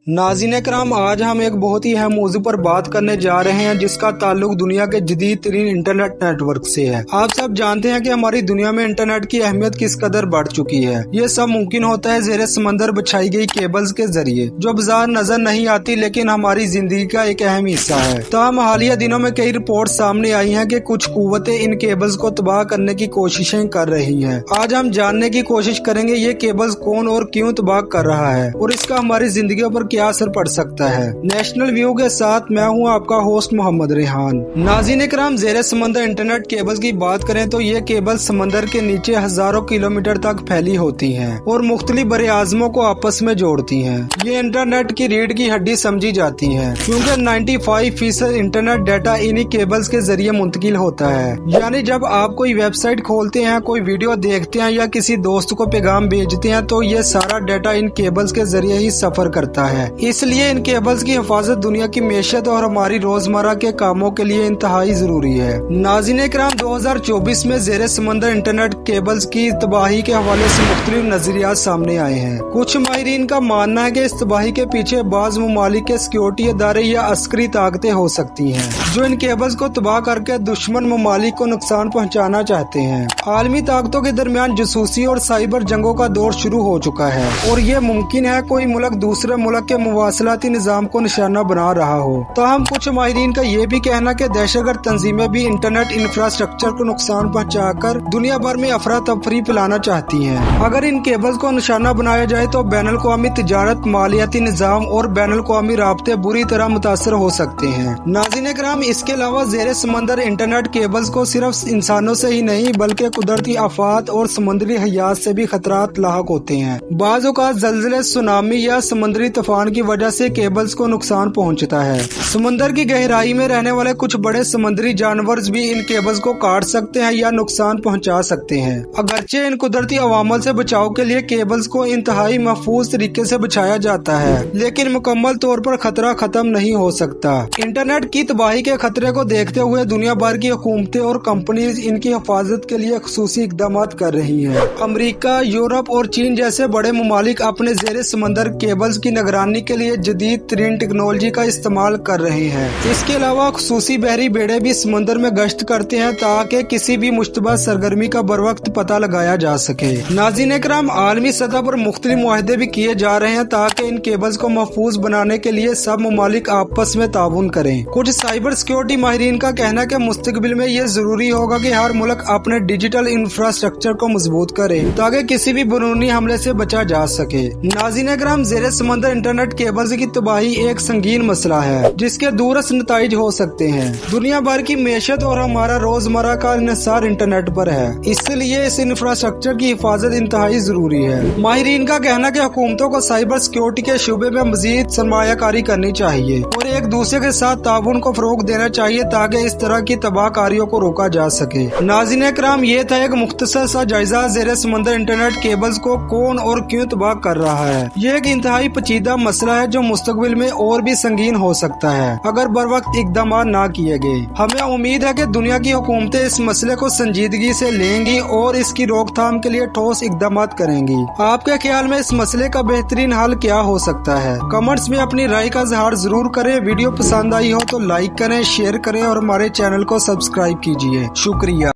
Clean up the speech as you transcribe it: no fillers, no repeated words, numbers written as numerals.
नाज़रीन करام, आज हम एक बहुत ही अहम मौजू पर बात करने जा रहे हैं जिसका ताल्लुक दुनिया के जदीद तरीन इंटरनेट नेटवर्क से है। आप सब जानते हैं कि हमारी दुनिया में इंटरनेट की अहमियत किस कदर बढ़ चुकी है। ये सब मुमकिन होता है ज़ेरे समंदर बिछाई गई केबल्स के जरिए, जो बाजार नजर नहीं आती लेकिन हमारी जिंदगी का एक अहम हिस्सा है। ताहम हालिया दिनों में कई रिपोर्ट सामने आई है कि कुछ कुव्वतें इन केबल्स को तबाह करने की कोशिशें कर रही है। आज हम जानने की कोशिश करेंगे ये केबल्स कौन और क्यों तबाह कर रहा है और इसका हमारी जिंदगी पर क्या असर पड़ सकता है। नेशनल व्यू के साथ मैं हूं आपका होस्ट मोहम्मद रेहान। नाज़रीन करम, ज़ेरे समंदर इंटरनेट केबल्स की बात करें तो ये केबल समंदर के नीचे हजारों किलोमीटर तक फैली होती हैं और मुख्तलिफ बरे आज़मों को आपस में जोड़ती हैं। ये इंटरनेट की रीढ़ की हड्डी समझी जाती है क्योंकि 95% इंटरनेट डाटा इन्हीं केबल्स के जरिए मुंतकिल होता है। यानी जब आप कोई वेबसाइट खोलते हैं, कोई वीडियो देखते हैं या किसी दोस्त को पैगाम भेजते हैं तो ये सारा डाटा इन केबल्स के जरिए ही सफर करता है। इसलिए इन केबल्स की हिफाजत दुनिया की मेशत और हमारी रोजमर्रा के कामों के लिए इंतहाई जरूरी है। नाज़रीन करम, 2024 में ज़ेरे समंदर इंटरनेट केबल्स की तबाही के हवाले से मुख्तलिफ नजरियात सामने आए हैं। कुछ माहिरीन का मानना है कि इस तबाही के पीछे बाज़ ममालिक के सिक्योरिटी इदारे या अस्करी ताकतें हो सकती हैं जो इन केबल्स को तबाह करके दुश्मन ममालिक को नुकसान पहुँचाना चाहते हैं। आलमी ताकतों के दरमियान जासूसी और साइबर जंगों का दौर शुरू हो चुका है और ये मुमकिन है कोई मुल्क दूसरे मुल्क के मुवासलाती निजाम को निशाना बना रहा हो। ताहम कुछ माहिरीन का ये भी कहना कि दहशतगर्द तंजीमें भी इंटरनेट इंफ्रास्ट्रक्चर को नुकसान पहुँचाकर दुनिया भर में अफरा तफरी फैलाना चाहती हैं। अगर इन केबल्स को निशाना बनाया जाए तो बैनुल अक़वामी तिजारत, मालियाती निजाम और बैनुल अक़वामी राब्ते बुरी तरह मुतासर हो सकते हैं। नाज़रीन करम, इसके अलावा ज़ेरे समंदर इंटरनेट केबल्स को सिर्फ इंसानों से ही नहीं बल्कि कुदरती आफात और समुद्री हयात से भी खतरात लाहक होते हैं। बाज़ औक़ात ज़लज़ले, सुनामी या समुद्री तूफान की वजह से केबल्स को नुकसान पहुंचता है। समुद्र की गहराई में रहने वाले कुछ बड़े समुद्री जानवर भी इन केबल्स को काट सकते हैं या नुकसान पहुंचा सकते हैं। अगरचे इन कुदरती अवामल से बचाव के लिए केबल्स को इंतहाई महफूज तरीके से बिछाया जाता है, लेकिन मुकम्मल तौर पर खतरा खत्म नहीं हो सकता। इंटरनेट की तबाही के खतरे को देखते हुए दुनिया भर की हुकूमतें और कंपनीज इनकी हिफाजत के लिए खुसूसी इक़दाम कर रही है। अमरीका, यूरोप और चीन जैसे बड़े ममालिक अपने ज़ेरे समंदर केबल्स की निगरानी के लिए जदीद तरीन टेक्नोलॉजी का इस्तेमाल कर रहे हैं। इसके अलावा खुसूसी बहरी बेड़े भी समुद्र में गश्त करते हैं ताकि किसी भी मुश्तबा सरगर्मी का बर वक्त पता लगाया जा सके। नाज़रीन करम, आलमी सतह पर मुख्तलिफ मुआहदे भी किए जा रहे हैं ताकि इन केबल्स को महफूज बनाने के लिए सब ममालिक आपस में ताउन करें। कुछ साइबर सिक्योरिटी माहिरीन का कहना है कि मुस्तकबिल में ये जरूरी होगा कि हर मुल्क अपने डिजिटल इंफ्रास्ट्रक्चर को मजबूत करे ताकि किसी भी बैरूनी हमले से बचा जा सके। नाज़रीन करम, ज़ेरे समंदर इंटरनेट केबल्स की तबाही एक संगीन मसला है जिसके दूरस्थ नताइज हो सकते हैं। दुनिया भर की मेशत और हमारा रोजमर्रा का इन्हिसार इंटरनेट पर है, इसलिए इस इंफ्रास्ट्रक्चर की हिफाजत इंतहाई जरूरी है। माहिरीन का कहना कि हुकूमतों को साइबर सिक्योरिटी के शूबे में मजीद सरमायाकारी करनी चाहिए और एक दूसरे के साथ ताउन को फरोग देना चाहिए ताकि इस तरह की तबाहकारियों को रोका जा सके। नाज़रीन करम, ये था एक मुख्तसर सा जायजा ज़ेरे समंदर इंटरनेट केबल्स को कौन और क्यों तबाह कर रहा है। ये एक इंतहाई पेचीदा मसला है जो मुस्तकबिल में और भी संगीन हो सकता है अगर बर वक्त इक़दाम ना किए गए। हमें उम्मीद है कि दुनिया की हुकूमतें इस मसले को संजीदगी से लेंगी और इसकी रोकथाम के लिए ठोस इक़दाम करेंगी। आपके ख्याल में इस मसले का बेहतरीन हल क्या हो सकता है? कमेंट्स में अपनी राय का इज़हार जरूर करें। वीडियो पसंद आई हो तो लाइक करें, शेयर करें और हमारे चैनल को सब्सक्राइब कीजिए। शुक्रिया।